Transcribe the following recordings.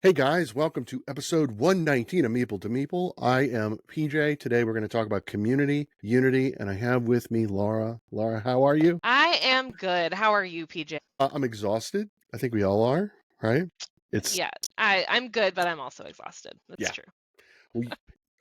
Hey guys, welcome to episode 119 of Meeple to Meeple. I am PJ. Today we're going to talk about community, unity, and I have with me Laura. Laura, how are you? I am good. How are you, PJ? I'm exhausted. I think we all are, right? Yeah, I'm good, but I'm also exhausted. That's Yeah. true.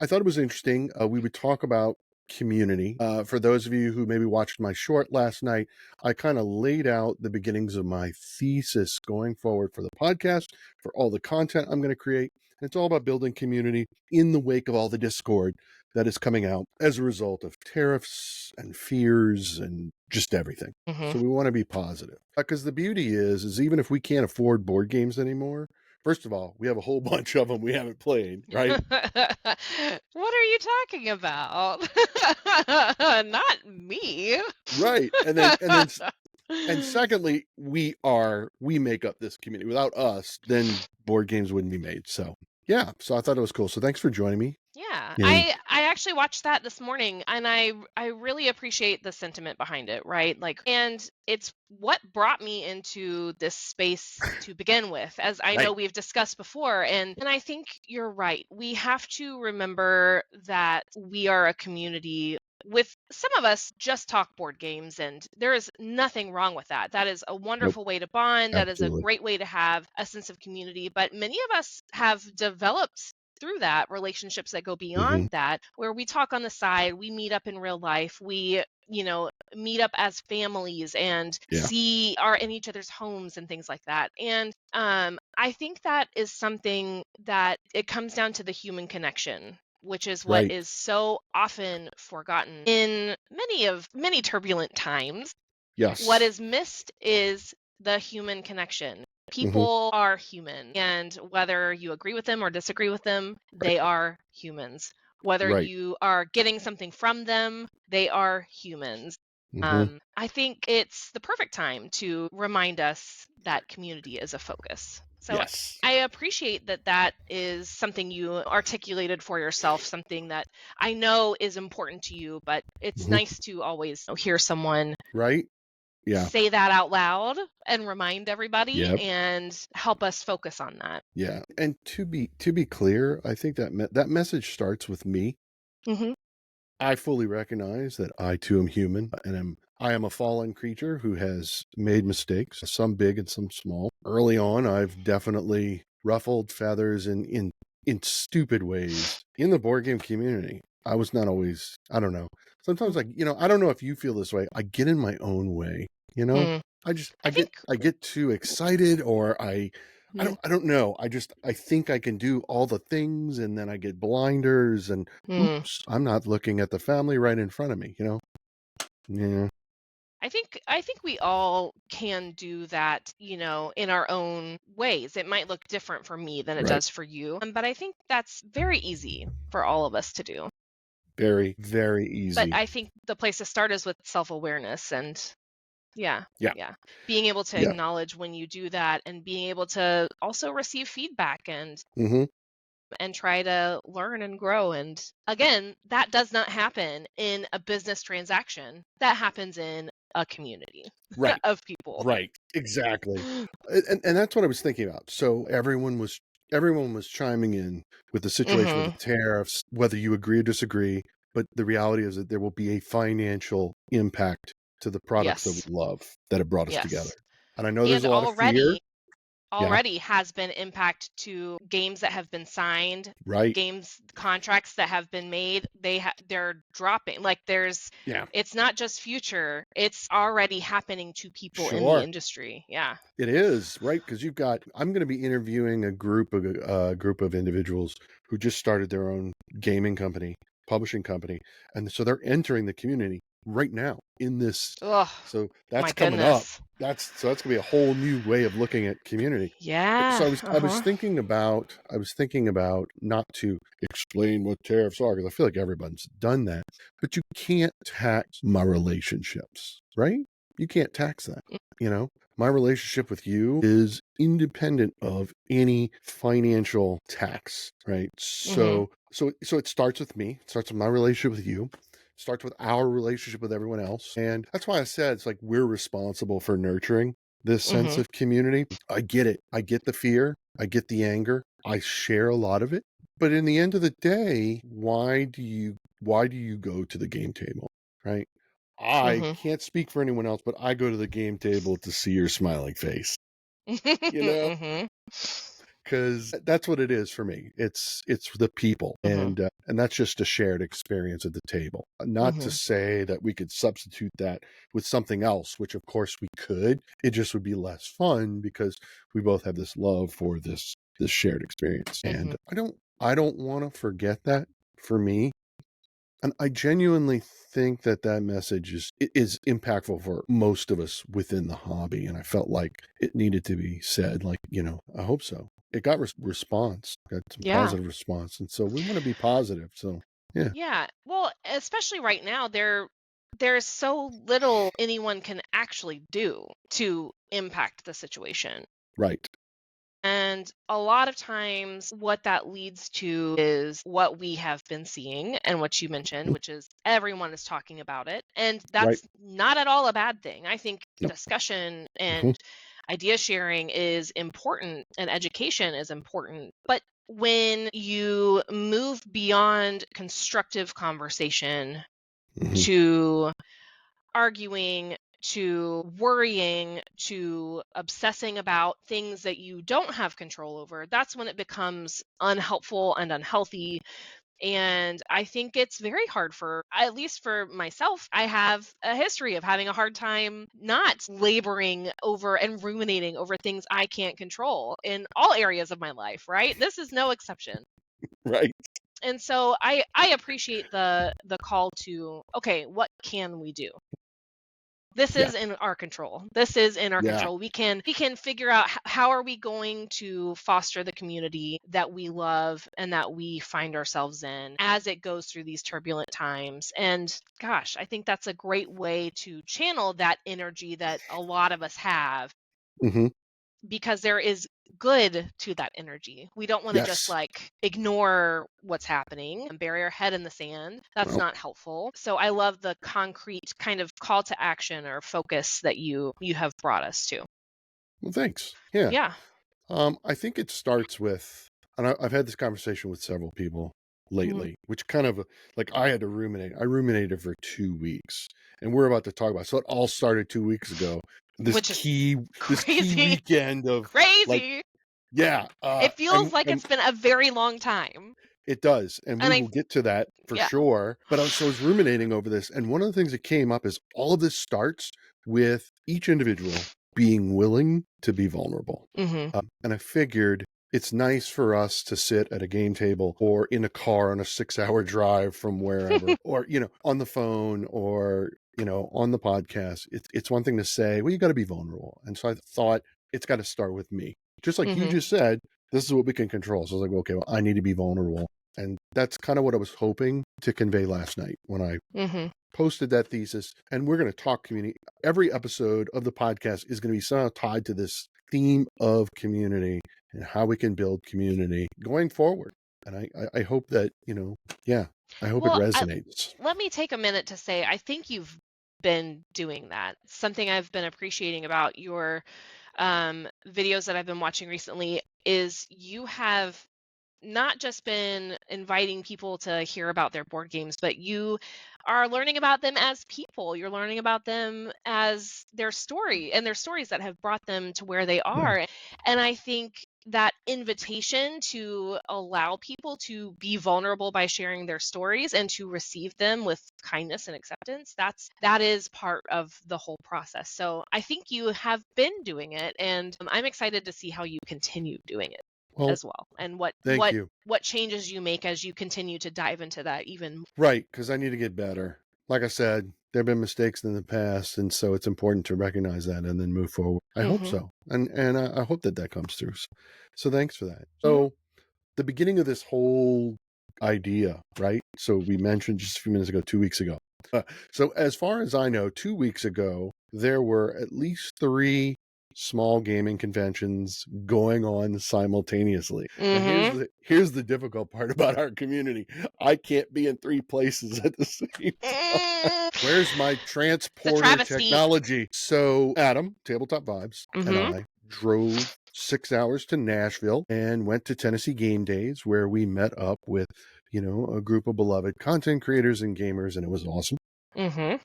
I thought it was interesting. We would talk about community. For those of you who maybe watched my short last night, I kind of laid out the beginnings of my thesis going forward for the podcast, for all the content I'm going to create. And it's all about building community in the wake of all the discord that is coming out as a result of tariffs and fears and just everything. So we want to be positive. Because the beauty is even if we can't afford board games anymore, first of all, we have a whole bunch of them we haven't played, right? What are you talking about? Not me. Right. And secondly, we make up this community. Without us, then board games wouldn't be made. So yeah. So I thought it was cool. So thanks for joining me. Yeah, And I actually watched that this morning, and I really appreciate the sentiment behind it, right? And it's what brought me into this space to begin with, as I know right. we've discussed before, and I think you're right. We have to remember that we are a community. With some of us just talk board games, and there is nothing wrong with that. That is a Nope. wonderful way to bond. That is a Absolutely. great way to have a sense of community. But many of us have developed through that relationships that go Mm-hmm. beyond that, where we talk on the side, we meet up in real life, we meet up as families and Yeah. see are in each other's homes and things like that. And I think that is something that it comes down to the human connection, which is what Right. is so often forgotten in many turbulent times. What Yes. is missed is the human connection. Mm-hmm. People are human, and whether you agree with them or disagree with them, Right. they are humans. Whether Right. you are getting something from them, they are humans. Mm-hmm. I think it's the perfect time to remind us that community is a focus. So Yes. I appreciate that that is something you articulated for yourself, something that I know is important to you, but it's Mm-hmm. nice to always hear someone Right. Yeah. say that out loud and remind everybody Yep. and help us focus on that. Yeah. And to be clear, I think that message starts with me. Hmm. I fully recognize that I too am human and I am a fallen creature who has made mistakes, some big and some small. Early on, I've definitely ruffled feathers in stupid ways in the board game community. I was not always, I don't know. Sometimes I don't know if you feel this way. I get in my own way, you know? Mm. I just I think. I get too excited or Mm. I don't know. I think I can do all the things and then I get blinders and Mm. oops, I'm not looking at the family right in front of me, you know? Yeah. I think we all can do that, in our own ways. It might look different for me than it Right. does for you, but I think that's very easy for all of us to do. Very, very But easy. I think the place to start is with self-awareness and yeah, Yeah. yeah. Being able to Yeah. acknowledge when you do that and being able to also receive feedback Mm-hmm. and try to learn and grow. And again, that does not happen in a business transaction. That happens in a community Right. of people. Right. Exactly. And that's what I was thinking about. So everyone was chiming in with the situation with Hmm. the tariffs, whether you agree or disagree. But the reality is that there will be a financial impact to the products that we Yes. love that have brought us together. Yes. And I know there's And a lot of fear. Yeah. already has been impact to games that have been signed, Right. games contracts that have been made. They're dropping. Yeah. It's not just future, it's already happening to people in the Sure. industry. Yeah. It is, right? Because I'm going to be interviewing a group of individuals who just started their own gaming company, publishing company, and so they're entering the community right now in this. Oh, So my that's coming up. goodness. That's going to be a whole new way of looking at community. So Yeah. Uh-huh. I was thinking about not to explain what tariffs are because I feel like everyone's done that, but you can't tax my relationships, right? You can't tax that, you know? My relationship with you is independent of any financial tax, right? Mm-hmm. So it starts with me. It starts with my relationship with you. It starts with our relationship with everyone else. And that's why I said it's like we're responsible for nurturing this sense Mm-hmm. of community. I get it. I get the fear. I get the anger. I share a lot of it. But in the end of the day, why do you go to the game table, right? I Mm-hmm. can't speak for anyone else, but I go to the game table to see your smiling face, you know? Mm-hmm. Because that's what it is for me. It's the people, Mm-hmm. and that's just a shared experience at the table. Not to Mm-hmm. say that we could substitute that with something else, which of course we could. It just would be less fun because we both have this love for this shared experience, Mm-hmm. and I don't want to forget that for me. And I genuinely think that that message is impactful for most of us within the hobby. And I felt like it needed to be said. Like, I hope so. It got response, got some Yeah. positive response, and so we want to be positive. So yeah, Yeah. Well, especially right now, there's so little anyone can actually do to impact the situation. right. And a lot of times, what that leads to is what we have been seeing and what you mentioned, Mhm. which is everyone is talking about it. And Right. that's not at all a bad thing. I think No. discussion Mhm. and idea sharing is important and education is important. But when you move beyond constructive conversation Mhm. to arguing, to worrying, to obsessing about things that you don't have control over, that's when it becomes unhelpful and unhealthy. And I think it's very hard for, at least for myself, I have a history of having a hard time not laboring over and ruminating over things I can't control in all areas of my life, right? This is no exception. Right. And so I appreciate the call to, okay, what can we do? This Yeah. is in our control. This is in our Yeah. control. We can figure out how are we going to foster the community that we love and that we find ourselves in as it goes through these turbulent times. And gosh, I think that's a great way to channel that energy that a lot of us have, Hmm. because there is good to that energy. We don't want to just Yes. like ignore what's happening and bury our head in the sand. That's Well. not helpful. So I love the concrete kind of call to action or focus that you have brought us to. Well. Thanks. Yeah. Yeah. I think it starts with, and I've had this conversation with several people Mhm. lately, which kind of like I had to ruminate. I ruminated for 2 weeks, and we're about to talk about. So it all started 2 weeks ago. This Which is key crazy. weekend of like, Crazy. yeah, It feels like and it's been a very long time. it does, and And we I will get to that for yeah. sure. But I was ruminating over this, and one of the things that came up is all of this starts with each individual being willing to be vulnerable. Mhm. And I figured it's nice for us to sit at a game table or in a car on a 6-hour drive from wherever, or on the phone, or on the podcast. It's one thing to say, well, you got to be vulnerable, and so I thought it's got to start with me, just like you Mhm. just said. This is what we can control. So I was like, okay, well, I need to be vulnerable. And that's kind of what I was hoping to convey last night when I Mhm. posted that thesis. And we're going to talk community. Every episode of the podcast is going to be somehow tied to this theme of community and how we can build community going forward. And I hope that, yeah, I hope it Well, resonates. let me take a minute to say I think you've been doing that. Something I've been appreciating about your videos that I've been watching recently is you have not just been inviting people to hear about their board games, but you are learning about them as people. You're learning about them as their story and their stories that have brought them to where they Yeah. are. And I think that invitation to allow people to be vulnerable by sharing their stories and to receive them with kindness and acceptance, that is part of the whole process. So I think you have been doing it, and I'm excited to see how you continue doing it Well, as well, and what thank what you. what changes you make as you continue to dive into that even. Right. Because I need to get better. Like I said, there have been mistakes in the past. And so it's important to recognize that and then move forward. I hope Mhm. so. And I hope that that comes through. So thanks for that. Mhm. So the beginning of this whole idea, right? So we mentioned just a few minutes ago, 2 weeks ago. So as far as I know, 2 weeks ago, there were at least 3 small gaming conventions going on simultaneously. Now Mhm. here's the difficult part about our community. I can't be in 3 places at the same time. Where's my It's a transporter travesty. technology? So Adam, Tabletop Vibes, and Mhm. I drove 6 hours to Nashville and went to Tennessee Game Days, where we met up with, a group of beloved content creators and gamers, and it was awesome. Mm-hmm.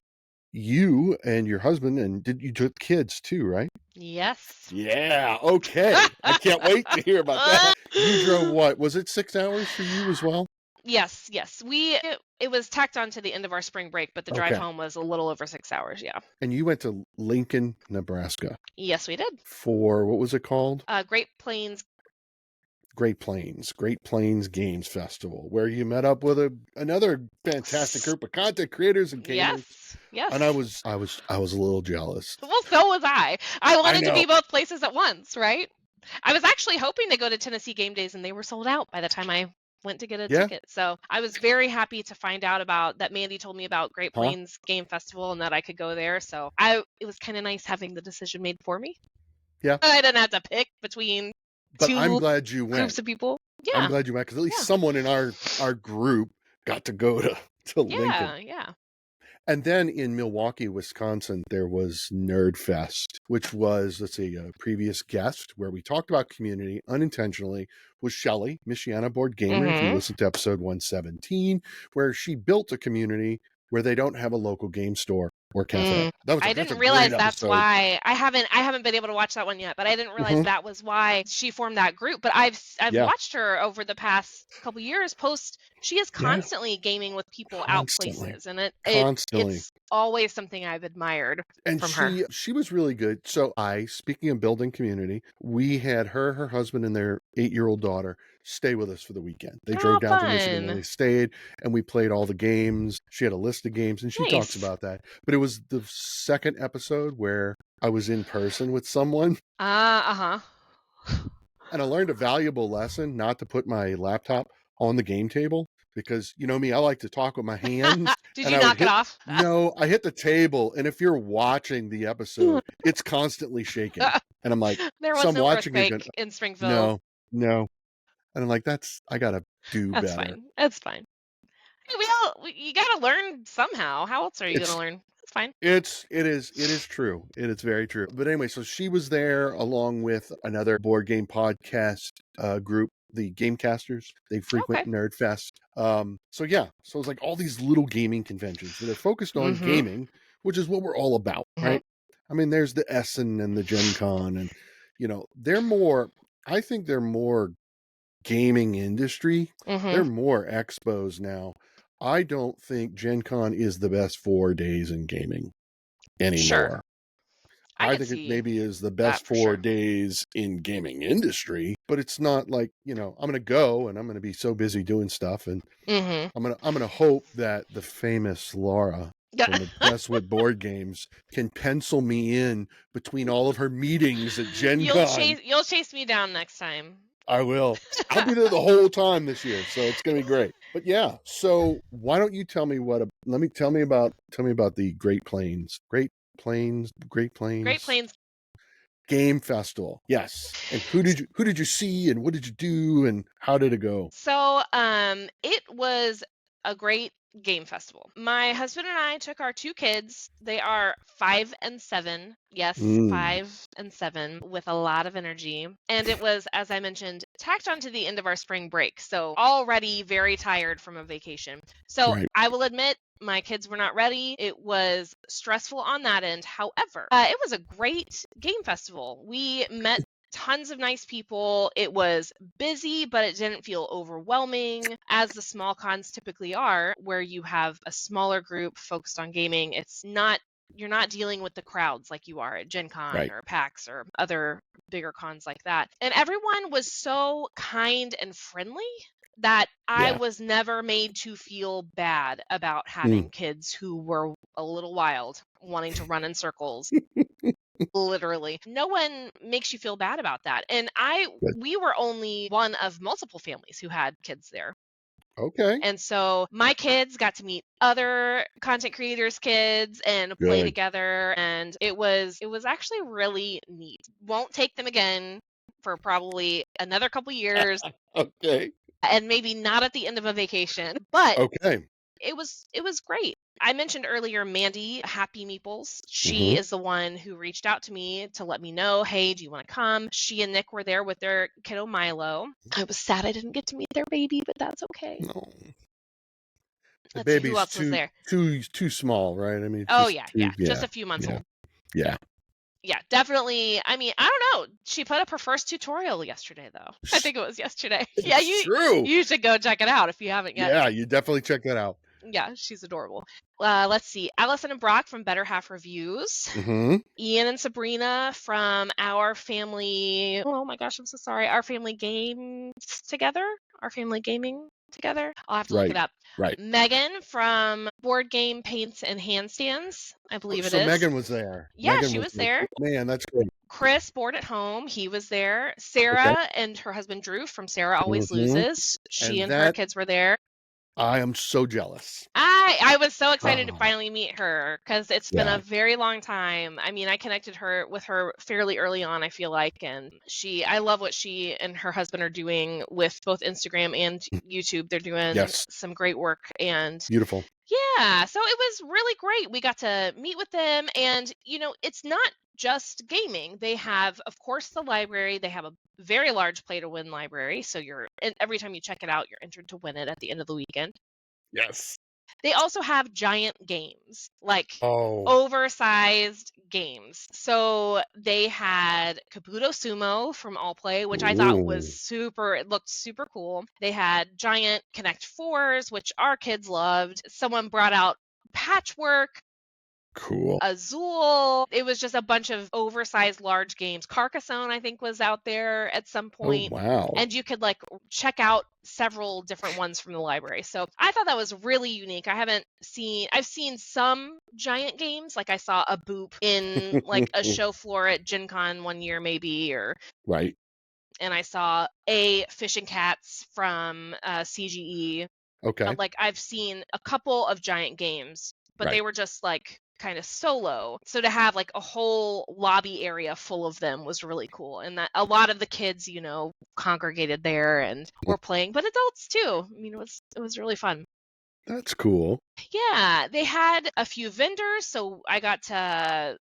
You and your husband, and you took kids too, right? Yes. Yeah, okay. I can't wait to hear about that. You drove what? Was it 6 hours for you as well? Yes. It was tacked on to the end of our spring break, but the drive Okay. home was a little over 6 hours. Yeah. And you went to Lincoln, Nebraska Yes, we did. for, what was it called? Great Plains. Great Plains Games Festival, where you met up with another fantastic group of content creators and gamers. Yes. And I was a little jealous. Well, so was I. I wanted to know. be both places at once, right? I was actually hoping to go to Tennessee Game Days, and they were sold out by the time I went to get a ticket. So I was very happy to find out about that. Mandy told me about Great Plains Game Festival and that I could go there. So it was kind of nice having the decision made for me. Yeah. I didn't have to pick between But two I'm glad you went. groups of people. Yeah. I'm glad you went, because at least someone in our group got to go to Lincoln. Yeah. And then in Milwaukee, Wisconsin, there was Nerd Fest, which was, let's see, a previous guest where we talked about community unintentionally, was Shelly, Michiana Board Gamer. If you listen to episode 117, where she built a community where they don't have a local game store or cafe. I didn't realize that's why I haven't been able to watch that one yet, but I didn't realize that was why she formed that group. But I've watched her over the past couple years post. She is constantly gaming with people out places, and it's always something I've admired from her. She was really good. So speaking of building community, we had her husband, and their 8-year-old daughter stay with us for the weekend. They drove down to Michigan, and they stayed, and we played all the games. She had a list of games, and she talks about that. But it was the second episode where I was in person with someone. And I learned a valuable lesson not to put my laptop on the game table, because you know me, I like to talk with my hands. Did you knock it off? No, I hit the table, and if you're watching the episode, it's constantly shaking. And I'm like, there was no earthquake in Springfield. No. And I'm like, I gotta do better. Fine. That's fine. You gotta learn somehow. How else are you gonna learn? It's fine. It is true. It is very true. But anyway, so she was there along with another board game podcast group, the Gamecasters. They frequent Nerd Fest. So it was like all these little gaming conventions that are focused on gaming, which is what we're all about, right? I mean, there's the Essen and the Gen Con, and I think they're more gaming industry. They're more expos now. I don't think Gen Con is the best 4 days in gaming anymore. Sure. I think it maybe is the best 4 days in gaming industry, but it's not like, I'm going to go and I'm going to be so busy doing stuff, and I'm going to hope that the famous Laura from the Best with Board Games can pencil me in between all of her meetings at Gen Con. You'll chase me down next time. I will. I'll be there the whole time this year, so it's going to be great. But yeah, so why don't you tell me tell me about the Great Plains Game Festival. Yes. And who did you see, and what did you do, and how did it go? So, it was a great game festival. My husband and I took our 2 kids. They are 5 and 7. Yes, 5 and 7, with a lot of energy. And it was, as I mentioned, tacked on to the end of our spring break. So already very tired from a vacation. So I will admit, my kids were not ready. It was stressful on that end. However, it was a great game festival. We met tons of nice people. It was busy, but it didn't feel overwhelming, as the small cons typically are, where you have a smaller group focused on gaming. You're not dealing with the crowds like you are at Gen Con or PAX or other bigger cons like that. And everyone was so kind and friendly that I was never made to feel bad about having kids who were a little wild, wanting to run in circles. Literally. No one makes you feel bad about that. And we were only one of multiple families who had kids there. Okay. And so my kids got to meet other content creators' kids and play together, and it was actually really neat. Won't take them again for probably another couple years. Okay. And maybe not at the end of a vacation, but It was great. I mentioned earlier Mandy, Happy Meeples. She Mm-hmm. is the one who reached out to me to let me know, hey, do you want to come? She and Nick were there with their kiddo Milo. I was sad I didn't get to meet their baby, but that's okay. No, the Let's see who baby's else was there. too small, right? I mean, it's Oh just yeah, just a few months old. Yeah. Yeah, definitely. I mean, I don't know. She put up her first tutorial yesterday, though. I think it was yesterday. Yeah, It's true. you should go check it out if you haven't yet. Yeah, you definitely check that out. Yeah, she's adorable. Let's see. Allison and Brock from Better Half Reviews. Mm-hmm. Ian and Sabrina from Our Family. Oh my gosh, I'm so sorry. Our Family Games Together. Our Family Gaming Together. I'll have to look it up. Right. Megan from Board Game Paints and Handstands. I believe it So is. Megan was there. Yeah, Megan she was there. Man, that's great. Chris, Board at Home, he was there. Sarah and her husband Drew from Sarah Always Mhm. Loses. She And and her that- kids were there. I am so jealous. I was so excited to Oh. finally meet her because it's been a very long time. I mean, I connected with her fairly early on, I feel like, and I love what she and her husband are doing with both Instagram and YouTube. They're doing some great work, and Beautiful. yeah, so it was really great. We got to meet with them, and it's not just gaming. They have, of course, the library. They have a very large play to win library, so every time you check it out, you're entered to win it at the end of the weekend. Yes. They also have giant games, like Oh. oversized games. So they had Kabuto Sumo from All Play, which I thought was it looked super cool. They had giant Connect Fours, which our kids loved. Someone brought out Patchwork. Cool. Azul. It was just a bunch of oversized large games. Carcassonne, I think, was out there at some point. Oh, wow. And you could check out several different ones from the library. So I thought that was really unique. I've seen some giant games. Like I saw a Boop in a show floor at Gen Con one year maybe, Right. And I saw a Fish and Cats from CGE. Okay. I've seen a couple of giant games, but they were just kind of solo. So to have a whole lobby area full of them was really cool. And that a lot of the kids, congregated there and were playing, but adults too. I mean, it was really fun. That's cool. Yeah, they had a few vendors, so I got to,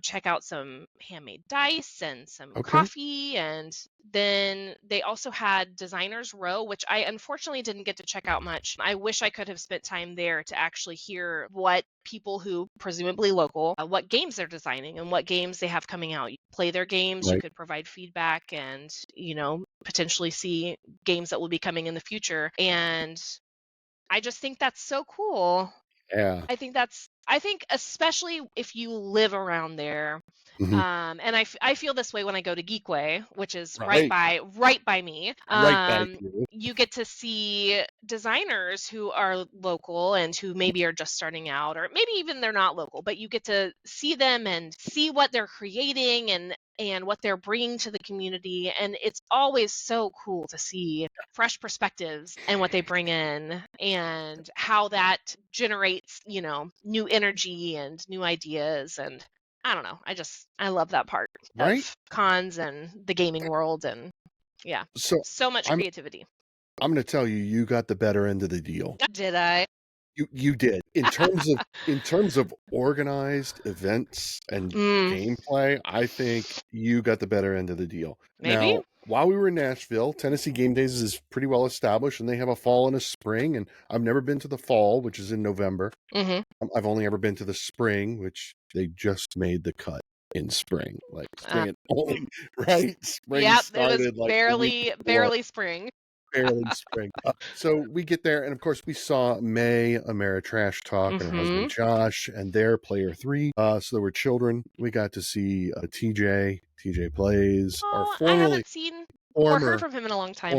check out some handmade dice and some coffee, and then they also had Designers Row, which I unfortunately didn't get to check out much. I wish I could have spent time there to actually hear what people who presumably local, what games they're designing and what games they have coming out. You play their games, you could provide feedback and, potentially see games that will be coming in the future. And I just think that's so cool. Yeah. I think especially if you live around there, and I feel this way when I go to Geekway, which is right by me. You get to see designers who are local and who maybe are just starting out, or maybe even they're not local, but you get to see them and see what they're creating and what they're bringing to the community. And it's always so cool to see fresh perspectives and what they bring in and how that generates, new energy and new ideas. And I don't know. I love that part of cons and the gaming world. And yeah, so much creativity. I'm going to tell you got the better end of the deal. Did I? You did. In terms of organized events and gameplay, I think you got the better end of the deal. Maybe. Now, while we were in Nashville, Tennessee Game Days is pretty well established, and they have a fall and a spring. And I've never been to the fall, which is in November. I've only ever been to the spring, which they just made the cut in spring. Spring only, right? Spring started it was barely spring. Barely spring. So we get there, and of course we saw May, Ameritrash Talk, and her husband Josh, and their player 3. So there were children. We got to see TJ Plays, I haven't seen or heard from him in a long time.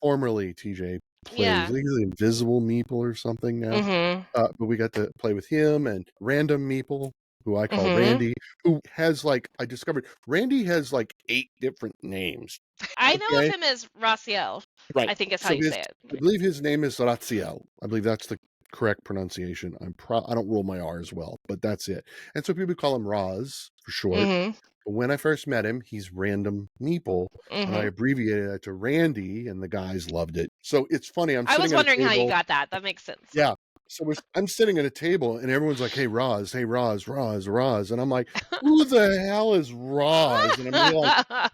Formerly TJ Plays. I think he's the Invisible Meeple or something now. But we got to play with him and Random Meeple, who I call Randy, who has I discovered Randy has 8 different names. I know of him as Raciel. Right. I think is how you say it. I believe his name is Raziel. I believe that's the correct pronunciation. I don't roll my R as well, but that's it. And so people call him Raz for short. But when I first met him, he's Random Meeple, and I abbreviated that to Randy, and the guys loved it. So it's funny. I was wondering how you got that. That makes sense. Yeah. I'm sitting at a table and everyone's like, "Hey, Roz, hey, Roz, Roz, Roz," and I'm like, "Who the hell is Roz?" And I'm like,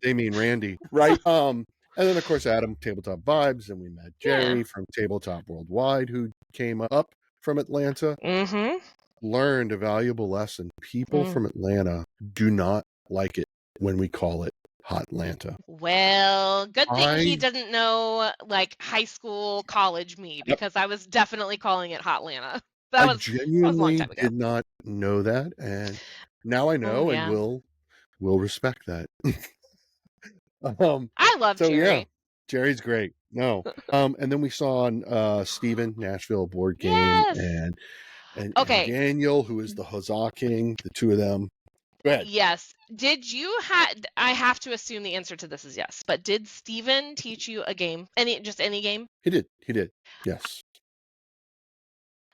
they mean Randy, right? And then of course Adam, Tabletop Vibes, and we met Yeah. Jerry from Tabletop Worldwide, who came up from Atlanta. Mm-hmm. Learned a valuable lesson. People Mm. from Atlanta do not like it when we call it Hotlanta. Well, good thing he I doesn't know like high school, college me, Yep, because I was definitely calling it Hotlanta. That I was a long genuinely time ago. did not know that, and now I Oh know, and yeah. will respect that. Um, I love so yeah, Jerry. Jerry's great. No, and then we saw on Steven, Nashville board game, Yes. and Okay. Daniel, who is the Huzzah King. The two of them. Go ahead. Yes. Did you had I have to assume the answer to this is yes, but did Steven teach you a game? Any game? He did. He did. Yes,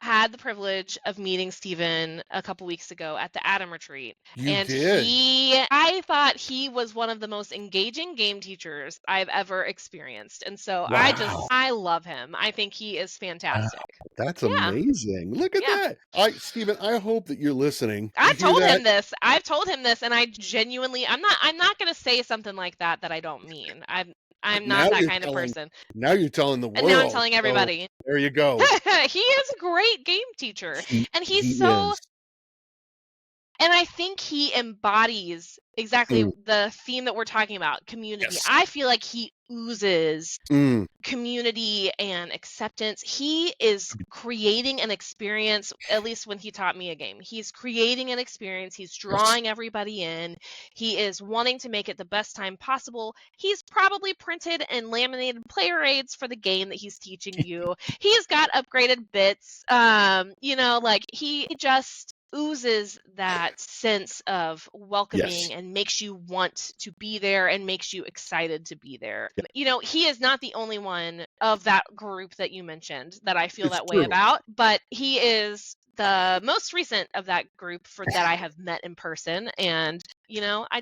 Had the privilege of meeting Steven a couple weeks ago at the Adam retreat, you and did. I thought he was one of the most engaging game teachers I've ever experienced. And so Wow. I love him. I think he is Wow, fantastic. that's Yeah. amazing. Look at Yeah. that. Steven, I hope that you're listening. You I've hear told that? him this. I've told him this, and I genuinely I'm not going to say something like that I don't mean. I'm not Now that you're kind of telling person. now you're telling the And now I'm world. telling So everybody. there you go. He is a great game teacher, and he's He so. is. And I think he embodies exactly Mm, the theme that we're talking about, community. yes. I feel like he oozes Mm, community and acceptance. He is creating an experience, at least when he taught me a game. He's creating an experience. He's yes. drawing everybody in. He is wanting to make it the best time possible. He's probably printed and laminated player aids for the game that he's teaching you. He's got upgraded bits. Like he just oozes that sense of Yes. welcoming and makes you want to be there and makes you excited to be there. Yeah. He is not the only one of that group that you mentioned that I feel It's that way true. about, but he is the most recent of that group for that I have met in person. And I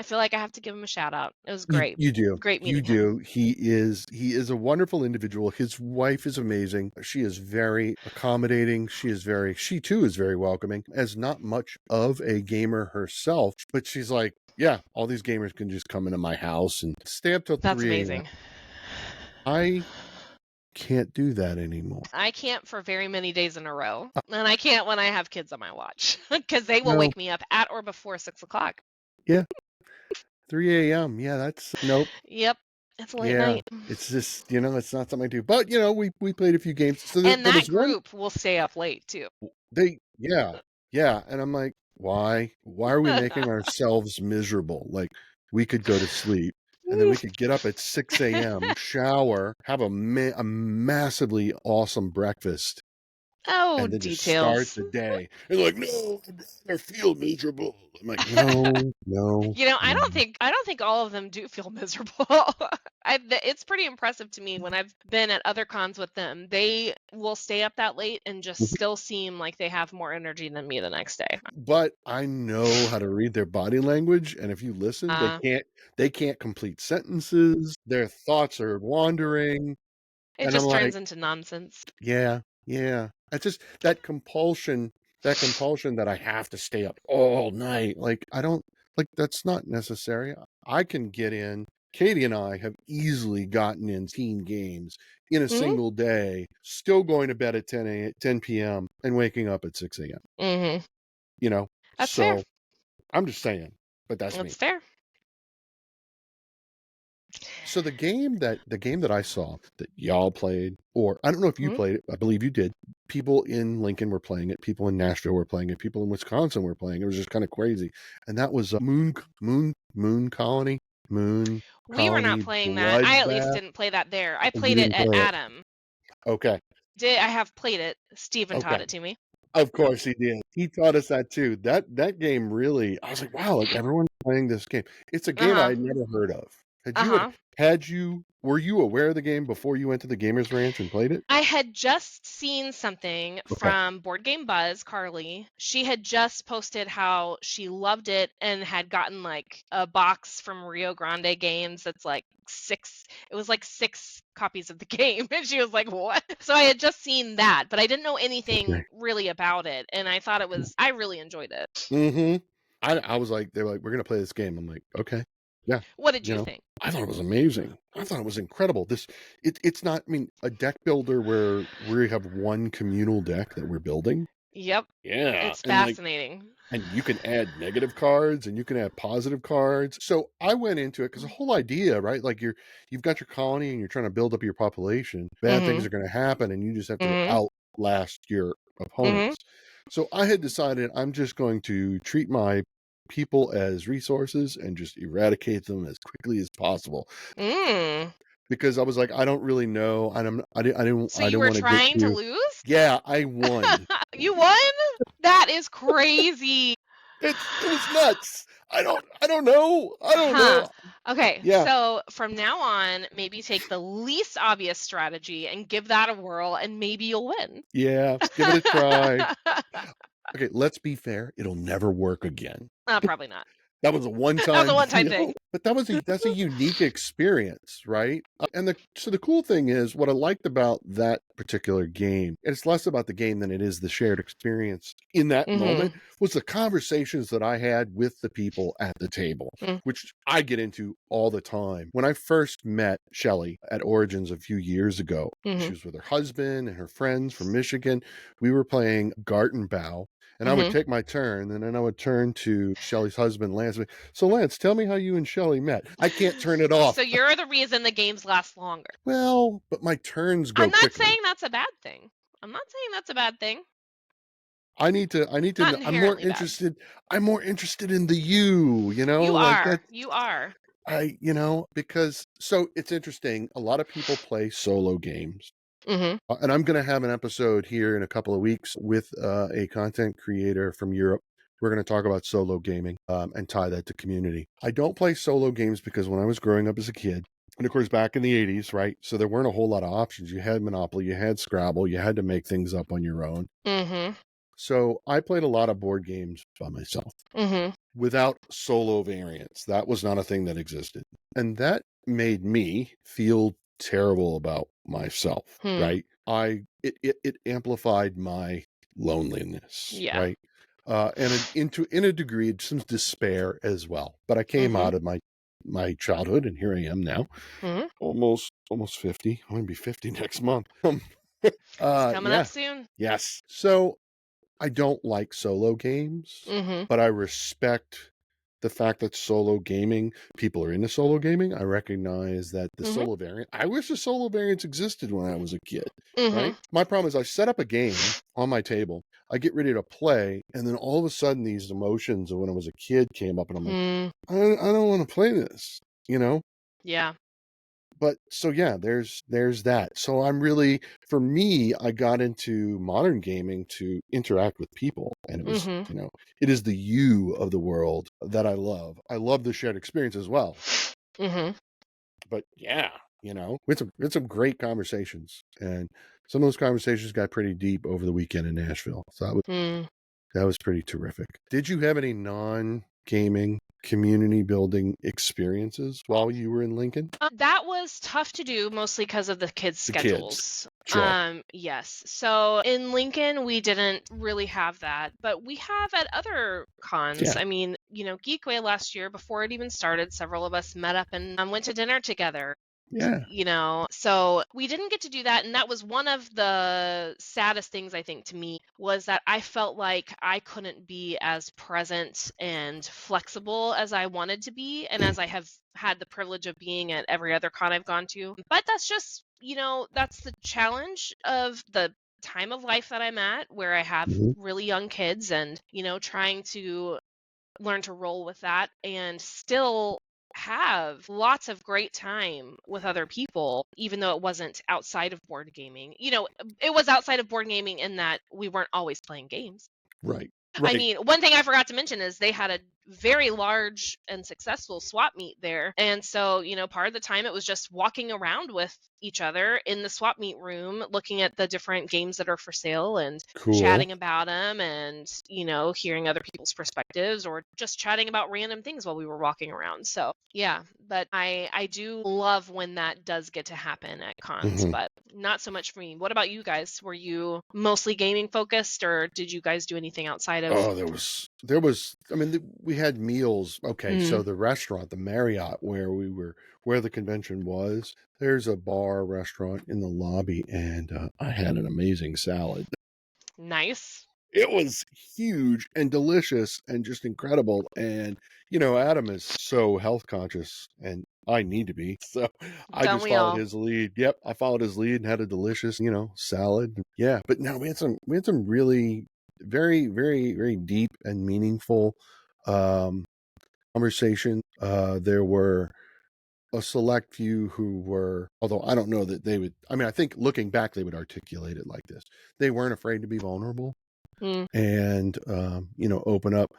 feel like I have to give him a shout out. It was great. You do. Great You meeting him. do. He is a wonderful individual. His wife is amazing. She is very accommodating. She too is very welcoming. As not much of a gamer herself, but she's like, yeah, all these gamers can just come into my house and stay up till That's 3 a.m. amazing. I can't do that anymore. I can't for very many days in a row, and I can't when I have kids on my watch because they will No, wake me up at or before 6 o'clock. yeah, 3 a.m. Yeah, that's nope. Yep, it's a late Yeah, night. it's just it's not something I do. But we played a few games. So And there that was one. group will stay up late too. Yeah, and I'm like, why? Why are we making ourselves miserable? Like, we could go to sleep, and then we could get up at 6 a.m., shower, have a massively awesome breakfast, Oh, and then just start details. the day. And like, no, I'd rather feel miserable. I'm like, no, no, I no. don't think all of them do feel miserable. It's pretty impressive to me when I've been at other cons with them. They will stay up that late and just still seem like they have more energy than me the next day. But I know how to read their body language, and if you listen, Uh, they can't complete sentences. Their thoughts are wandering, it and I'm just like, turns into nonsense. yeah, yeah. It's just that compulsion that I have to stay up all night. Like, I don't like that's not necessary. I can get in. Katie and I have easily gotten in teen games in a Hmm. single day, still going to bed at 10 p.m. and waking up at 6 a.m. Hmm. You know, That's fair. so I'm just saying, but that's me. That's fair. So the game that I saw that y'all played, or I don't know if you Hmm. played it, I believe you did. People in Lincoln were playing it, people in Nashville were playing it, people in Wisconsin were playing it. It was just kind of crazy. And that was Moon We were not Colony playing that. I at least Bloodbath. didn't play that there. I You played it didn't at play it. Adam. Okay. I have played it. Steven taught Okay. it to me. Of course he did. He taught us that too. That game really, I was like, wow, like everyone's playing this game. It's a game Uh-huh. I had never heard of. Uh-huh. Were you aware of the game before you went to the Gamers Ranch and played it? I had just seen something Okay. from Board Game Buzz, Carly. She had just posted how she loved it and had gotten like a box from Rio Grande Games that's like it was like 6 copies of the game. And she was like, what? So I had just seen that, but I didn't know anything Okay. really about it. And I thought I really enjoyed it. Mm-hmm. I was like, they were like, we're gonna play this game. I'm like, okay. Yeah. What did you think? I thought it was amazing. I thought it was incredible. It's not, I mean, a deck builder where we have one communal deck that we're building. Yep. Yeah. It's fascinating. And you can add negative cards and you can add positive cards. So I went into it because the whole idea, right? Like you've got your colony and you're trying to build up your population. Bad things are going to happen and you just have to outlast your opponents. So I had decided I'm just going to treat my people as resources and just eradicate them as quickly as possible. Because I was like, I don't really know. I didn't So you were want to get trying to to. lose? Yeah, I won. You won? That is crazy. It was nuts. I don't know. I don't know. Okay, Yeah. so from now on, maybe take the least obvious strategy and give that a whirl, and maybe you'll win. Yeah, give it a try. Okay, let's be fair. It'll never work again. Probably not. That was a one-time That was a one-time thing. But that's a unique experience, right? And the cool thing is what I liked about that particular game, and it's less about the game than it is the shared experience in that moment, was the conversations that I had with the people at the table, which I get into all the time. When I first met Shelly at Origins a few years ago, she was with her husband and her friends from Michigan. We were playing Gartenbau. And I would take my turn, and then I would turn to Shelly's husband, Lance. So, Lance, tell me how you and Shelly met. I can't turn it off. So you're the reason the games last longer. Well, but my turns go quickly. I'm not saying that's a bad thing. I need to. Not I'm more interested. I'm more interested in the you. You like are. You are. Because so it's interesting. A lot of people play solo games. And I'm going to have an episode here in a couple of weeks with a content creator from Europe. We're going to talk about solo gaming and tie that to community. I don't play solo games because when I was growing up as a kid, and of course back in the 80s, right? So there weren't a whole lot of options. You had Monopoly, you had Scrabble, you had to make things up on your own. So I played a lot of board games by myself without solo variants. That was not a thing that existed. And that made me feel terrible about myself, right? It amplified my loneliness, right? And in a degree, some despair as well. But I came out of my childhood, and here I am now, almost 50. I'm going to be 50 next month. It's coming up soon. Yes. So I don't like solo games, but I respect the fact that people are into solo gaming. I recognize that the solo variant, I wish the solo variants existed when I was a kid, right? My problem is I set up a game on my table, I get ready to play, and then all of a sudden these emotions of when I was a kid came up, and I'm like, I don't want to play this, Yeah. But so yeah, there's that. So for me, I got into modern gaming to interact with people, and it was, it is the you of the world that I love. I love the shared experience as well. But yeah, we had some great conversations, and some of those conversations got pretty deep over the weekend in Nashville. So that was pretty terrific. Did you have any non-gaming community building experiences while you were in Lincoln? That was tough to do, mostly because of the kids' schedules. Sure. Yes. So in Lincoln, we didn't really have that, but we have at other cons. Yeah. I mean, Geekway last year, before it even started, several of us met up and went to dinner together. Yeah. So we didn't get to do that. And that was one of the saddest things, I think, to me, was that I felt like I couldn't be as present and flexible as I wanted to be, and as I have had the privilege of being at every other con I've gone to. But that's just, that's the challenge of the time of life that I'm at, where I have really young kids and, trying to learn to roll with that and still have lots of great time with other people, even though it wasn't outside of board gaming. It was outside of board gaming in that we weren't always playing games. Right. I mean, one thing I forgot to mention is they had a very large and successful swap meet there. And so, part of the time it was just walking around with each other in the swap meet room, looking at the different games that are for sale and Cool. chatting about them and, hearing other people's perspectives or just chatting about random things while we were walking around. So, yeah, but I do love when that does get to happen at cons, Mhm. but not so much for me. What about you guys? Were you mostly gaming focused, or did you guys do anything outside of? Oh, there was. I mean, we had meals. Okay, so the restaurant, the Marriott, where the convention was, there's a bar restaurant in the lobby, and I had an amazing salad. Nice. It was huge and delicious and just incredible. And Adam is so health conscious, and I need to be. So I Don't just we followed all? his lead. Yep, I followed his lead and had a delicious, salad. Yeah, but no, we had some really very, very, very deep and meaningful um conversation. There were a select few who were, although I don't know that they would, I mean, I think looking back, they would articulate it like this. They weren't afraid to be vulnerable Mm, and open up.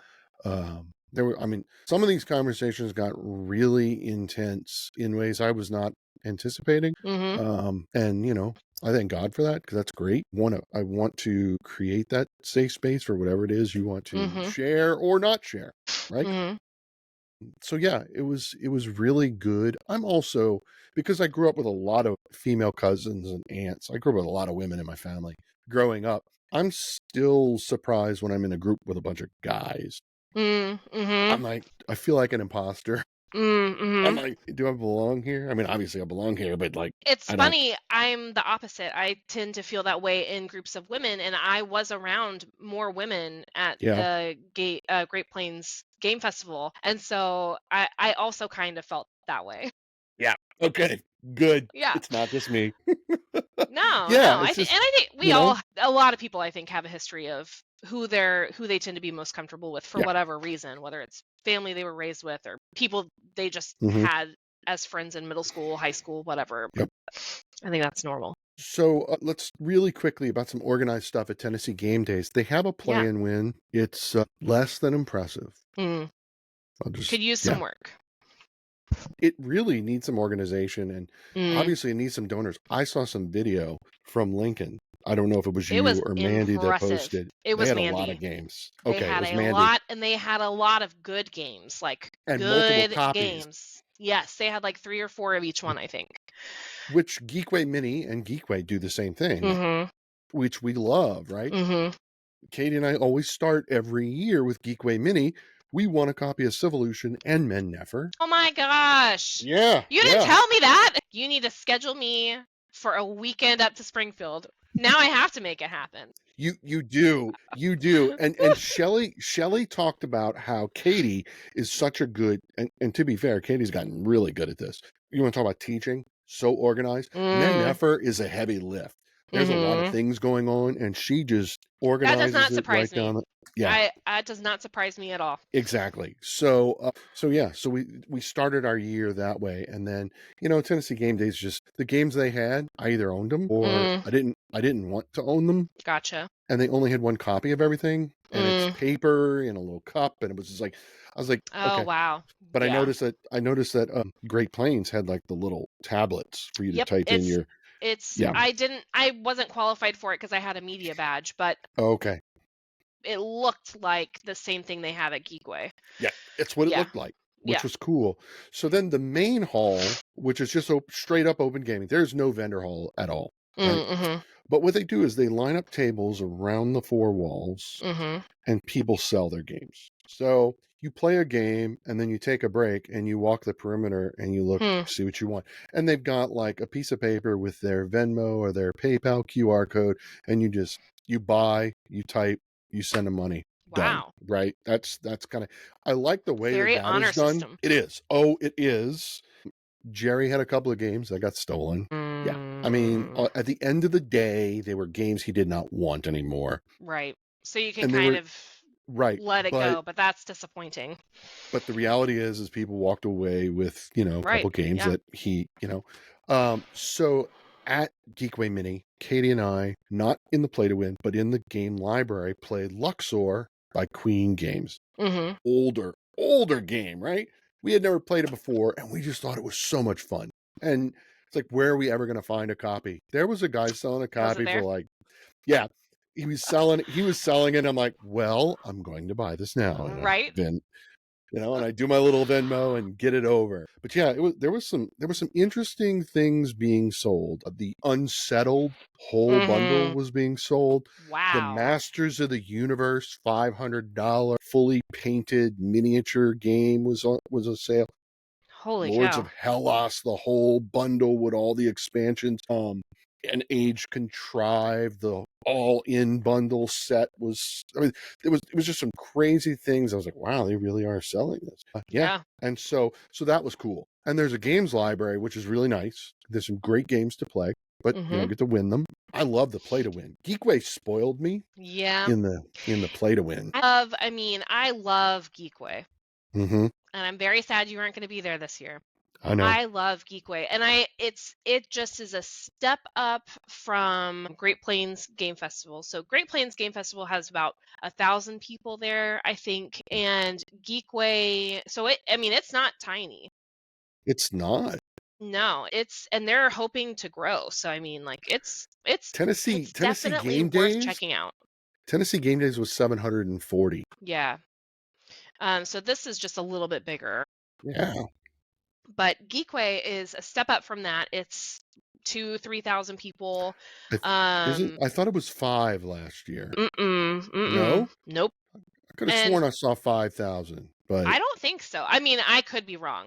There were, I mean, some of these conversations got really intense in ways I was not anticipating. mm-hmm. And I thank God for that, because that's great. I want to create that safe space for whatever it is you want to Mm-hmm. share or not share, right? Mm-hmm. So yeah, it was really good. I'm also, because I grew up with a lot of female cousins and aunts. I grew up with a lot of women in my family growing up. I'm still surprised when I'm in a group with a bunch of guys. Mm-hmm. I'm like, I feel like an imposter. I'm Mm-hmm. like, do I belong here? I mean, obviously I belong here, but like, It's I don't. funny, I'm the opposite. I tend to feel that way in groups of women, and I was around more women at Yeah, the Great Plains Game Festival, and so I also kind of felt that way. yeah. Okay, good. Yeah. It's not just me. No, Yeah, no. it's just I think you know. a lot of people I think have a history of who they tend to be most comfortable with for Yeah. whatever reason, whether it's family they were raised with or people they just Hmm. had as friends in middle school, high school, whatever. Yep. I think that's normal. So let's really quickly about some organized stuff at Tennessee Game Days. They have a play Yeah. and win. It's less than impressive. Mm. I'll just, Could use yeah, some work. it really needs some organization, and Mm. obviously it needs some donors. I saw some video from Lincoln. I don't know if it was It you was or Mandy that impressive. posted. It They was had a lot of Mandy. games. They Okay, it had was a Mandy, lot, and they had a lot of good games, like and multiple good copies, games. Yes, they had like 3 or 4 of each one, I think. which Geekway Mini and Geekway do the same thing, Mm-hmm. which we love, right? Mm-hmm. Katie and I always start every year with Geekway Mini. We won a copy of Civolution and Men Nefer. Oh my gosh. Yeah, You didn't yeah. tell me that. You need to schedule me for a weekend up to Springfield. Now I have to make it happen. You do. And Shelley talked about how Katie is such a good, and to be fair, Katie's gotten really good at this. You want to talk about teaching? So organized. Men Mm, Nefer is a heavy lift. There's a lot of mm-hmm. things going on, and she just That does organizes not it right surprise me. down. Yeah, That does not surprise me at all. exactly. So yeah, so we started our year that way, and then Tennessee Game Days, just the games they had, I either owned them or Mm, I didn't want to own them, gotcha. and they only had one copy of everything, and it's Mm. paper in a little cup, and it was just like, I was like, Oh okay. wow. But Yeah. I noticed that Great Plains had like the little tablets for you to Yep. type in your. It's Yeah. I wasn't qualified for it because I had a media badge, but Okay. it looked like the same thing they have at Geekway. Yeah, it's what it Yeah. looked like, which Yeah. was cool. So then the main hall, which is just straight up open gaming, there's no vendor hall at all, right? Mm-hmm. But what they do is they line up tables around the four walls, Mm-hmm. and people sell their games. So you play a game, and then you take a break and you walk the perimeter and you look, Hmm. see what you want. And they've got like a piece of paper with their Venmo or their PayPal QR code, and you buy, you type, you send them money. Done. Wow. Right? That's kind of, I like the way Very that honor is done. system. It is. Oh, it is. Jerry had a couple of games that got stolen. Yeah. I mean, Mm, at the end of the day, they were games he did not want anymore. right. So you can And they kind were of right. let it But go, but that's disappointing. the reality is people walked away with, a Right. couple games Yeah. that so at Geekway Mini, Katie and I, not in the play to win, but in the game library, played Luxor by Queen Games. Mm-hmm. Older, older game, right? We had never played it before, and we just thought it was so much fun. And it's like, where are we ever going to find a copy? There was a guy selling a Was it copy for there? like, yeah, he was selling it. I'm like, well, I'm going to buy this now. And Right? then, and I do my little Venmo and get it over. But yeah, there was some interesting things being sold. The Unsettled whole bundle Mm-hmm. was being sold. The Wow. Masters of the Universe $500 fully painted miniature game was a sale. Holy Lords cow. of Hellas, the whole bundle with all the expansions. An Age Contrived, the all-in bundle set was. I mean, it was just some crazy things. I was like, wow, they really are selling this. Yeah, Yeah. and so that was cool. And there's a games library, which is really nice. There's some great games to play, but you Mm-hmm. don't get to win them. I love the play to win. Geekway spoiled me Yeah. in the play to win. I love Geekway. Mm-hmm. And I'm very sad you aren't going to be there this year. I know. I love Geekway, and it just is a step up from Great Plains Game Festival. So Great Plains Game Festival has about 1,000 people there, I think, and Geekway. So it's not tiny. It's not. No, and they're hoping to grow. So it's Tennessee definitely Game worth Days. checking out. Tennessee Game Days was 740. Yeah. So this is just a little bit bigger. Yeah. But Geekway is a step up from that. It's 2,000-3,000 people. Is it? I thought it was 5 last year. No? Nope. I could have sworn I saw 5,000, but I don't think so. I could be wrong.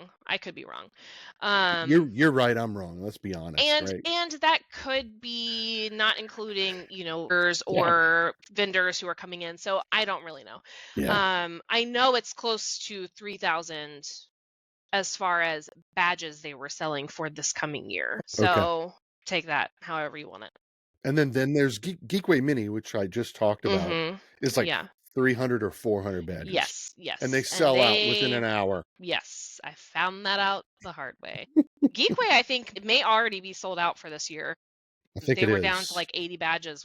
you're right. I'm wrong. Let's be honest, right? And that could be not including, or vendors who are coming in. So I don't really know. Yeah. I know it's close to 3,000 as far as badges they were selling for this coming year. So take that however you want it. And then there's Geekway Mini, which I just talked about. Mm-hmm. Is like 300 or 400 badges. Yes. And they sell out within an hour. Yes, I found that out the hard way. Geekway, I think, it may already be sold out for this year. I think They were down to like 80 badges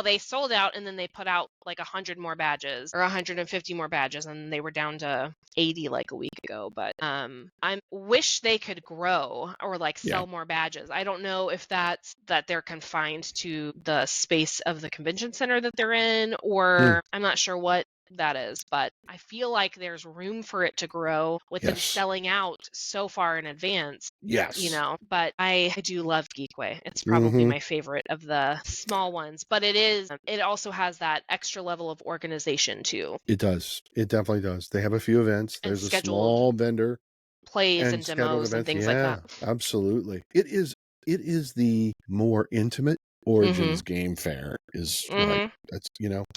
they sold out, and then they put out like 100 more badges or 150 more badges, and they were down to 80 like a week ago. But I wish they could grow or like sell more badges. I don't know if that's that they're confined to the space of the convention center that they're in, or I'm not sure what that is, but I feel like there's room for it to grow with them selling out so far in advance. Yes. But I do love Geekway. It's probably my favorite of the small ones, but it also has that extra level of organization too. It does. It definitely does. They have a few events. There's a small vendor plays and demos and things like that. Absolutely. It is the more intimate Origins Game Fair is like, that's,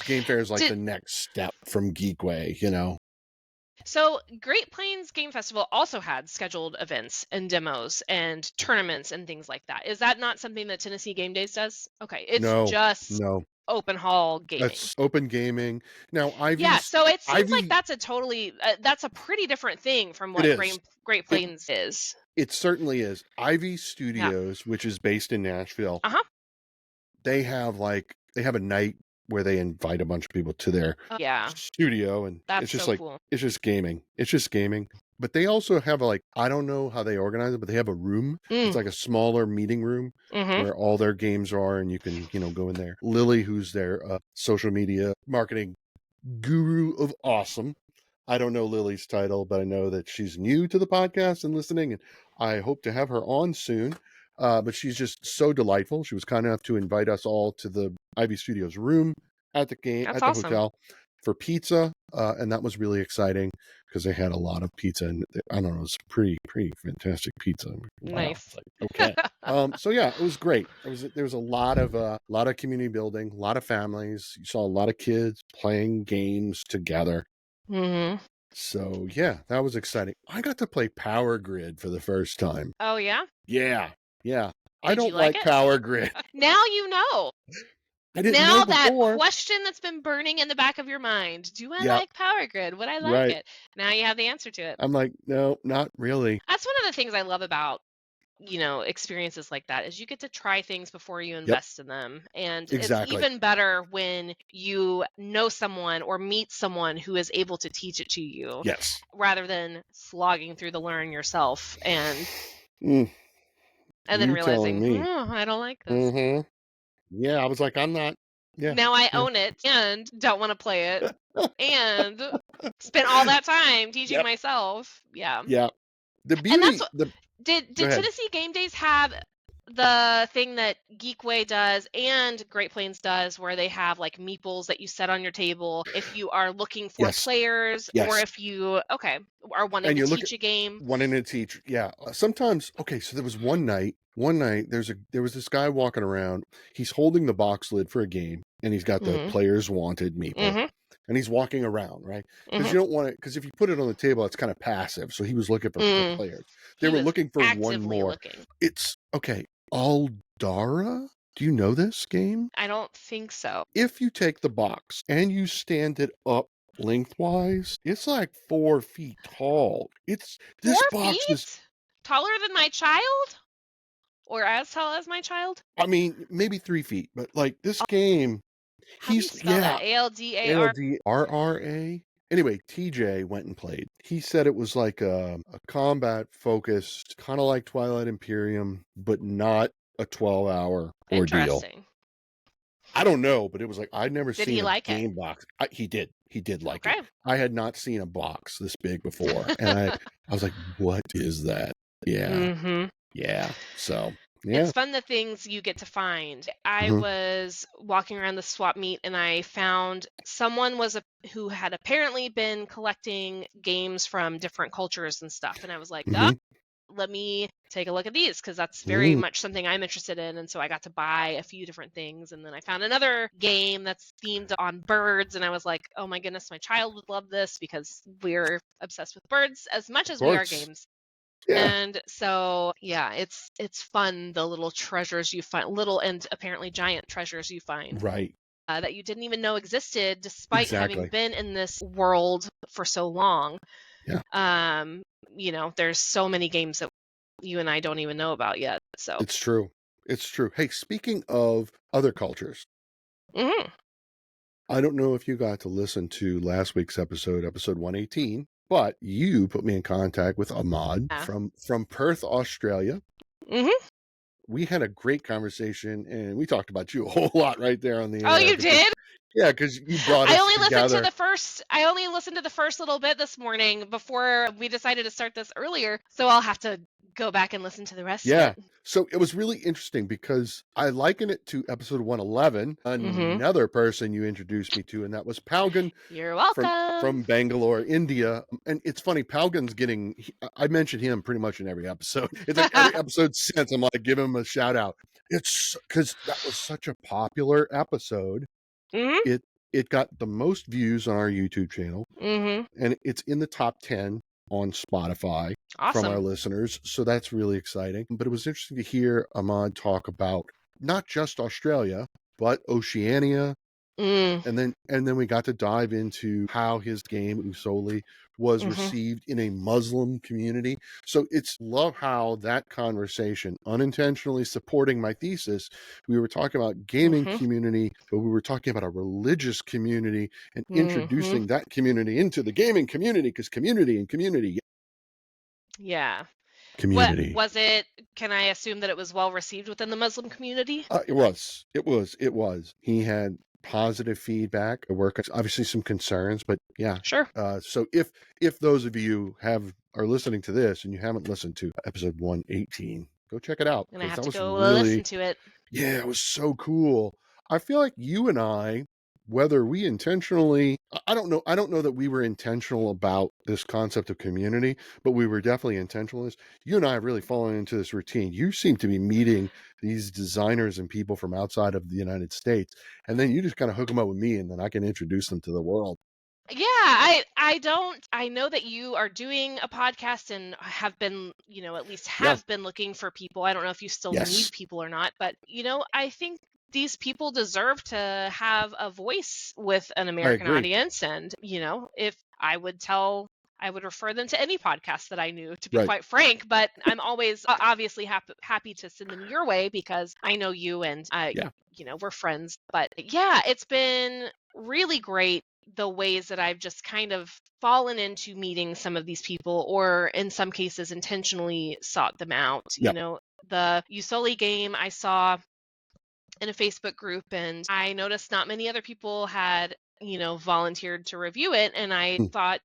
Game Fair is like the next step from Geekway, So Great Plains Game Festival also had scheduled events and demos and tournaments and things like that. Is that not something that Tennessee Game Days does? Okay, it's just open hall gaming. That's open gaming. Now, so it seems like that's a pretty different thing from what Great Plains is. It certainly is. Ivy Studios, which is based in Nashville, they have a night where they invite a bunch of people to their studio, and it's just cool. It's just gaming. It's just gaming. But they also have I don't know how they organize it, but they have a room. It's like a smaller meeting room where all their games are, and you can, go in there. Lily, who's their social media marketing guru of awesome. I don't know Lily's title, but I know that she's new to the podcast and listening, and I hope to have her on soon. But she's just so delightful. She was kind enough to invite us all to the Ivy Studios room at the hotel for pizza, and that was really exciting because they had a lot of pizza, and I don't know, it was pretty fantastic pizza. Nice. Wow. Okay. So yeah, it was great. There was a lot of community building, a lot of families. You saw a lot of kids playing games together. So yeah, that was exciting. I got to play Power Grid for the first time. Oh yeah? Yeah. I don't like Power Grid. Now you know. I didn't know before. That question that's been burning in the back of your mind. Do I like Power Grid? Would I like it? Now you have the answer to it. I'm like, no, not really. That's one of the things I love about experiences like that is you get to try things before you Yep. invest in them. And it's Exactly. even better when you know someone or meet someone who is able to teach it to you Yes. rather than slogging through the learn yourself and Mm, then you telling realizing, me. I don't like this. Mm-hmm. Yeah, I was like, I'm not. Yeah. Now I Yeah. own it and don't want to play it and spent all that time teaching Yep. myself. Yeah. Yeah. The And that's beauty. what The Go did ahead. Tennessee Game Days have the thing that Geekway does and Great Plains does where they have like meeples that you set on your table if you are looking for Yes. players or Yes. if you are wanting And to you look at teach a game? wanting to teach. Yeah. Sometimes. Okay. So there was one night. One night, there was this guy walking around. He's holding the box lid for a game, and he's got the Mhm. players wanted meeple, Mhm. and he's walking around, right? Because Mhm. you don't want to. Because if you put it on the table, it's kind of passive. So he was looking for Mm. players. They He were was looking for one actively more. looking. It's okay. Aldara. Do you know this game? I don't think so. If you take the box and you stand it up lengthwise, it's like 4 feet tall. It's 4 this box is, feet? Taller than my child? Or as tall as my child? I mean, maybe 3 feet, but like this game, How do you he's, spell yeah, that? ALDAR? ALDRRA. Anyway, TJ went and played. He said it was like a combat focused, kind of like Twilight Imperium, but not a 12-hour ordeal. Interesting. I don't know, but it was like I'd never Did seen he a like it? game box. He did. He did like it. Okay. I had not seen a box this big before, and I was like, "What is that?" Yeah, Mm-hmm. yeah. So yeah. It's fun the things you get to find. I Mhm. was walking around the swap meet and I found someone who had apparently been collecting games from different cultures and stuff. And I was like, Mhm. let me take a look at these because that's very Mm. much something I'm interested in. And so I got to buy a few different things. And then I found another game that's themed on birds. And I was like, oh my goodness, my child would love this because we're obsessed with birds as much Of as we are course. games. Yeah. And so, yeah, it's fun the little treasures you find, little and apparently giant treasures you find Right. that you didn't even know existed, despite having Exactly. been in this world for so long. Yeah. Um, there's so many games that you and I don't even know about yet. So, It's true. It's true. Hey, speaking of other cultures, mhm. I don't know if you got to listen to last week's episode 118, but you put me in contact with Ahmad Yeah. from Perth, Australia. Mhm. We had a great conversation, and we talked about you a whole lot right there on the Oh, air you because, did? yeah, because you brought I us only listened to together. the first I only listened to the first little bit this morning before we decided to start this earlier, so I'll have to go back and listen to the rest of Yeah. it. So it was really interesting because I liken it to episode 111, Mhm. another person you introduced me to, and that was Palgan You're from welcome. Bangalore, India. And it's funny, Palgan's I mentioned him pretty much in every episode. It's like every episode since I'm like, give him a shout out. It's because that was such a popular episode. Mhm. It it got the most views on our YouTube channel, Mhm. and it's in the top 10 on Spotify from our Awesome. listeners. So that's really exciting. But it was interesting to hear Ahmad talk about not just Australia, but Oceania. Mm. And then we got to dive into how his game Usoli was Mhm. received in a Muslim community. So it's love how that conversation unintentionally supporting my thesis. We were talking about gaming Mhm. community, but we were talking about a religious community and Mhm. introducing that community into the gaming community because community and community. Yeah. What Community. was it? Can I assume that it was well received within the Muslim community? It was. He had positive feedback. There were obviously some concerns, but yeah. Sure. So if those of you are listening to this and you haven't listened to episode 118, go check it out And I because have that to was go really, listen to it. yeah, it was so cool. I feel like you and I, whether we intentionally, I don't know that we were intentional about this concept of community, but we were definitely intentional. You and I have really fallen into this routine. You seem to be meeting these designers and people from outside of the United States, and then you just kind of hook them up with me, and then I can introduce them to the world. Yeah, I know that you are doing a podcast and have been, at least Yeah. have been looking for people. I don't know if you still Yes. need people or not, but I think these people deserve to have a voice with an I American agree. audience and, if I would tell I would refer them to any podcast that I knew, to be Right. quite frank, but I'm always obviously happy to send them your way because I know you and Yeah. we're friends. But yeah, it's been really great the ways that I've just kind of fallen into meeting some of these people, or in some cases intentionally sought them out. Yeah. The Usoli game I saw in a Facebook group, and I noticed not many other people had volunteered to review it. And I Mm. thought,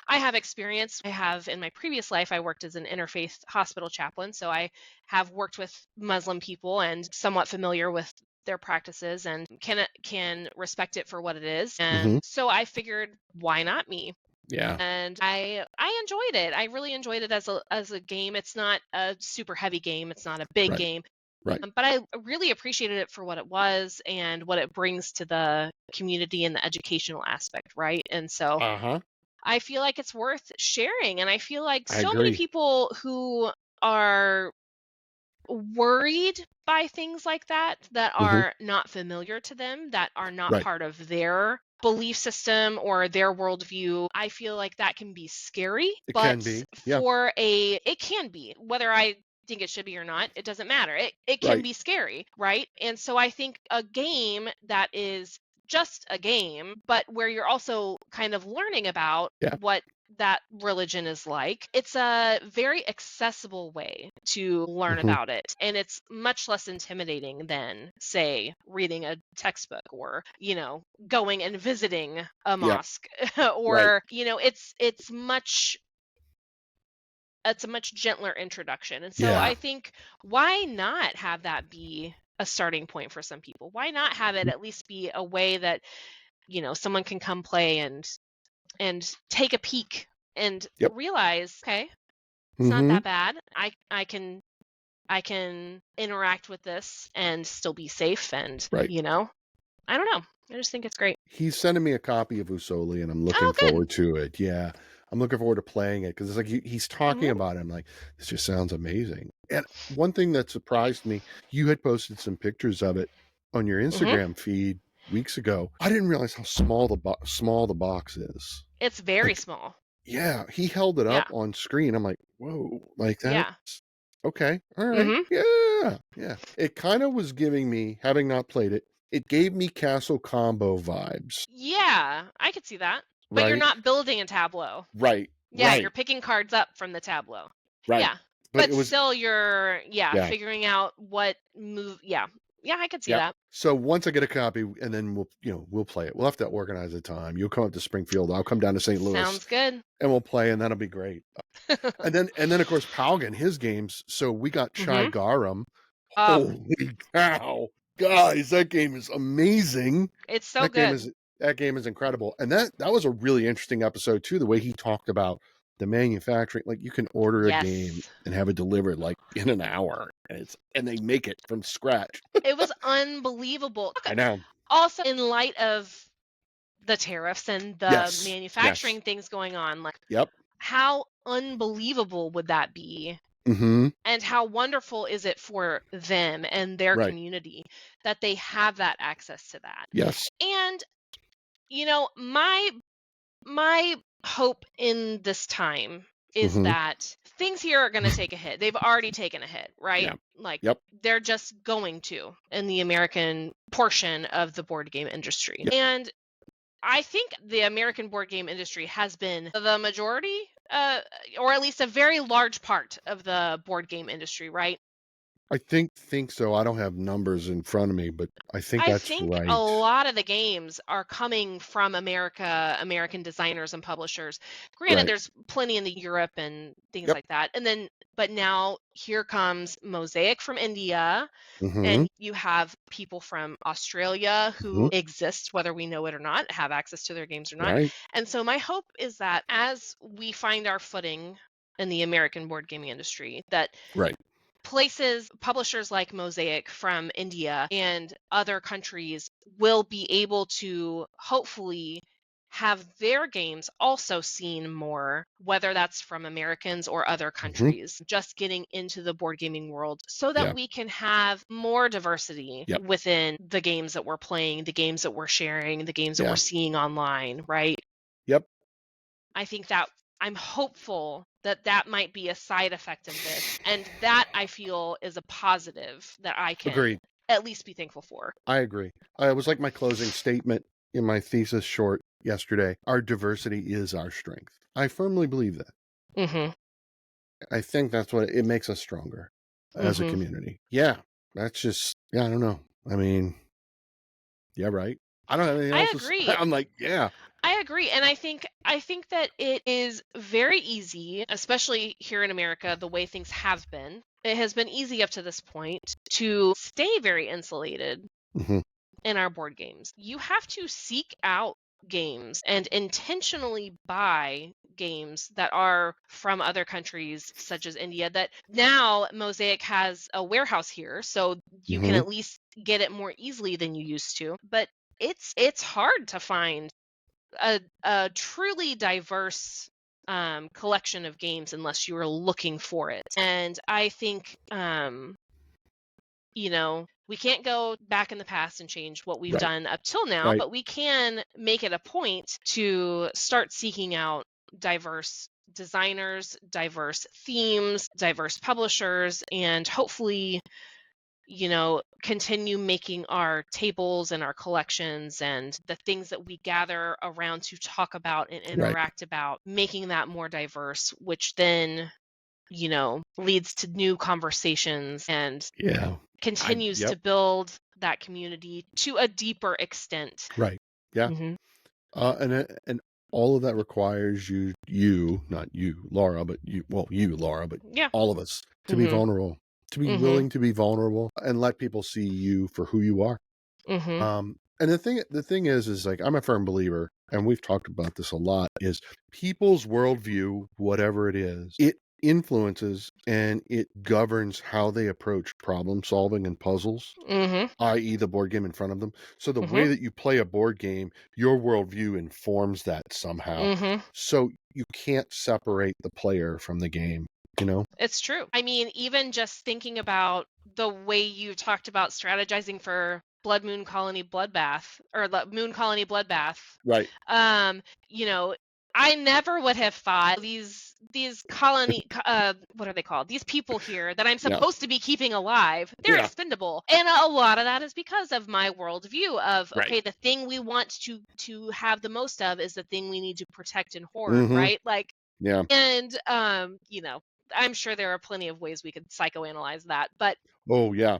I have experience. I have, in my previous life, I worked as an interfaith hospital chaplain, so I have worked with Muslim people and somewhat familiar with their practices and can respect it for what it is. Mm-hmm. And so I figured, why not me? Yeah. And I enjoyed it. I really enjoyed it as a game. It's not a super heavy game. It's not a big Right. game. Right. But I really appreciated it for what it was and what it brings to the community and the educational aspect, right? And so Uh-huh. I feel like it's worth sharing. And I feel like I so many agree. people who are worried by things like that Mm-hmm. are not familiar to them, that are not Right. part of their belief system or their worldview, I feel like that can be scary. It can But be. Yeah. it can be, whether I think it should be or not, it doesn't matter. It can Right. be scary, right? And so I think a game that is just a game, but where you're also kind of learning about Yeah. what that religion is like, it's a very accessible way to learn Mm-hmm. about it, and it's much less intimidating than, say, reading a textbook or going and visiting a Yeah. mosque Right. or it's a much gentler introduction. And so Yeah. I think, why not have that be a starting point for some people? Why not have it at least be a way that someone can come play and take a peek and Yep. realize, okay, it's not Mm-hmm. that bad. I can interact with this and still be safe. And Right. I don't know. I just think it's great. He's sending me a copy of Usoli, and I'm looking Oh, good. forward to it. Yeah. I'm looking forward to playing it because it's like he's talking Mhm. about it. I'm like, this just sounds amazing. And one thing that surprised me, you had posted some pictures of it on your Mhm. Instagram feed weeks ago. I didn't realize how small the box is. It's very Like, small. yeah, he held it Yeah. up on screen. I'm like, whoa, like Yeah. that's okay. All right. Mhm. Yeah. Yeah. It kind of was giving me, having not played it, it gave me Castle Combo vibes. Yeah, I could see that. But you're Right. not building a tableau. Right. Yeah, you're Right. picking cards up from the tableau. Right. Yeah. But But it was, still you're yeah. figuring out what move. Yeah. Yeah, I could see Yep. that. So once I get a copy, and then we'll play it. We'll have to organize a time. You'll come up to Springfield. I'll come down to St. Louis, Sounds good. and we'll play, and that'll be great. And then of course Palgan, his games. So we got Chai Mhm. Garam. Oh, Holy cow, guys, that game is amazing. it's so That game good. is incredible. And that was a really interesting episode too. The way he talked about the manufacturing, like you can order a game Yes. and have it delivered like in an hour, and they make it from scratch. It was unbelievable. I know. Also, in light of the tariffs and the Yes. manufacturing things going on, like, Yep. how unbelievable would that be? Mm-hmm. And how wonderful is it for them and their Right. community that they have that access to that? Yes. And my hope in this time is Mhm. that things here are going to take a hit. They've already taken a hit, right? Yeah. Like, Yep. they're just going to, in the American portion of the board game industry. Yep. And I think the American board game industry has been the majority, or at least a very large part of the board game industry, right? I think so. I don't have numbers in front of me, but I think I that's think a right. lot of the games are coming from American designers and publishers. Granted, Right. there's plenty in the Europe and things Yep. like that. But now here comes Mosaic from India, Mm-hmm. and you have people from Australia who Mhm. exist, whether we know it or not, have access to their games or not. Right. And so my hope is that as we find our footing in the American board gaming industry, that Right. publishers like Mosaic from India and other countries will be able to hopefully have their games also seen more, whether that's from Americans or other Mhm. countries, just getting into the board gaming world so that Yeah. we can have more diversity Yep. within the games that we're playing, the games that we're sharing, the games that Yeah. we're seeing online, right? Yep. I think that I'm hopeful that that might be a side effect of this, and that I feel is a positive that I can Agreed. at least be thankful for. I agree. It was like my closing statement in my thesis short yesterday. Our diversity is our strength. I firmly believe that. Mm-hmm. I think that's what it makes us stronger as a Mm-hmm. community. Yeah, that's just, yeah, I don't know. I mean, yeah, right. I don't have anything I else to say. agree. I'm like, yeah, I agree. And I think that it is very easy, especially here in America, the way things have been. It has been easy up to this point to stay very insulated hmm in our board games. You have to seek out games and intentionally buy games that are from other countries such as India. That now Mosaic has a warehouse here, so you can hmm at least get it more easily than you used to. But it's hard to find a truly diverse collection of games unless you are looking for it. And I think we can't go back in the past and change what we've right, done up till now, right. but we can make it a point to start seeking out diverse designers, diverse themes, diverse publishers, and hopefully, continue making our tables and our collections and the things that we gather around to talk about and Right. interact about, making that more diverse, which then, leads to new conversations and Yeah. continues Yep. to build that community to a deeper extent. Right. Yeah. Hmm. And all of that requires you, not you, Laura, but you, Laura, but Yeah. all of us to be Hmm. vulnerable, to be Hmm. willing to be vulnerable and let people see you for who you are. Hmm. And the thing is like, I'm a firm believer, and we've talked about this a lot, is people's worldview, whatever it is, it influences and it governs how they approach problem solving and puzzles, Hmm. i.e. the board game in front of them. So the Hmm. way that you play a board game, your worldview informs that somehow. Hmm. So you can't separate the player from the game, you know? It's true. I mean, even just thinking about the way you talked about strategizing for Blood Moon Colony Bloodbath or Moon Colony Bloodbath, Right. um, you know, I never would have thought these colony what are they called? These people here that I'm Yeah. supposed to be keeping alive, they're Yeah. expendable. And a lot of that is because of my worldview of, Right. okay, the thing we want to have the most of is the thing we need to protect and hoard, Mm-hmm. right? Like, Yeah. and I'm sure there are plenty of ways we could psychoanalyze that, but Oh, yeah.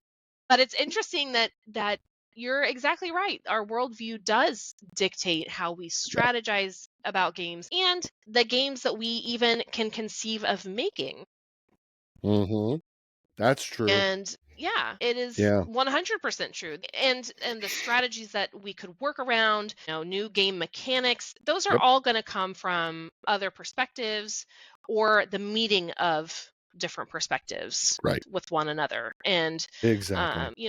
it's interesting that you're exactly right. Our worldview does dictate how we Yeah. strategize about games and the games that we even can conceive of making. Mm-hmm. That's true. And yeah, it is Yeah. 100% true. And the strategies that we could work around, new game mechanics, those are Yep. all going to come from other perspectives or the meeting of different perspectives Right. with one another. And Exactly.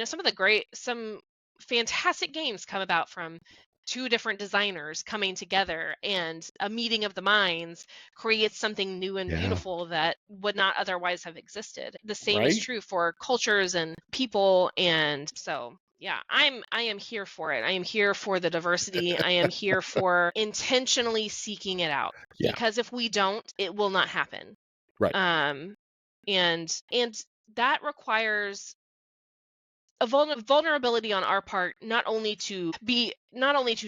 some fantastic games come about from two different designers coming together, and a meeting of the minds creates something new and Yeah. beautiful that would not otherwise have existed. The same is Right. true for cultures and people, and so yeah, I am here for it. I am here for the diversity. I am here for intentionally seeking it out, Yeah. because if we don't, it will not happen. Right. Um and that requires a vulnerability on our part, not only to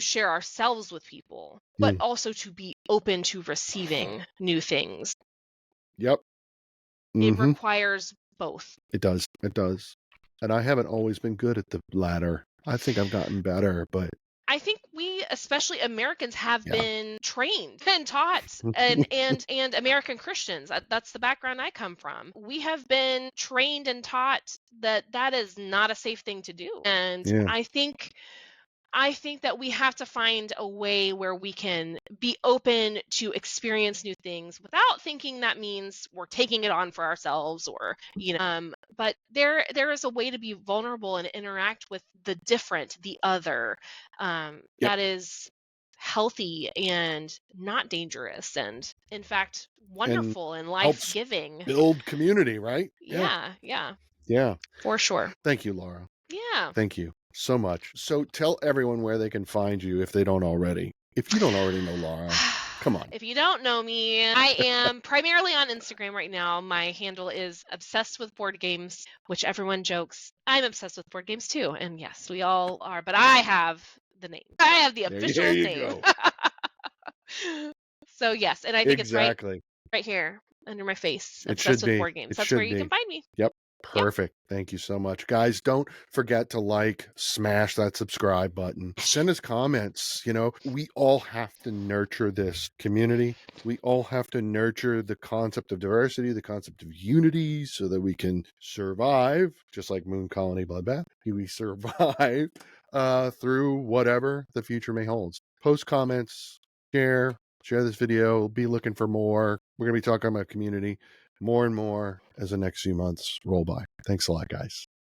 share ourselves with people, but Mm. also to be open to receiving new things. Yep. It Mm-hmm. requires both. It does. It does. And I haven't always been good at the latter. I think I've gotten better, but I think we, especially Americans, have yeah. been trained and taught, and American Christians. That's the background I come from. We have been trained and taught that that is not a safe thing to do. And Yeah. I think that we have to find a way where we can be open to experience new things without thinking that means we're taking it on for ourselves, or but there is a way to be vulnerable and interact with the different, the other, Yep. that is healthy and not dangerous, and in fact And wonderful and helps life-giving. build community, right? Yeah. Yeah, yeah, Yeah. for sure. Thank you, Laura. Yeah. Thank you so much. So tell everyone where they can find you if they don't already. If you don't already know Laura, Come on. If you don't know me, I am primarily on Instagram right now. My handle is obsessed with board games, which everyone jokes. I'm obsessed with board games too. And yes, we all are, but I have the name. I have the There official you name. go. So yes, and I think it's right Exactly. here under my face. It Obsessed should with be. board games. It That's where should you can be. find me. Yep. Yep. Perfect. Thank you so much. Guys, don't forget to like, smash that subscribe button. Send us comments. You know, we all have to nurture this community. We all have to nurture the concept of diversity, the concept of unity, so that we can survive, just like Moon Colony Bloodbath. We survive through whatever the future may hold. Post comments, share this video. We'll be looking for more. We're going to be talking about community more and more as the next few months roll by. Thanks a lot, guys.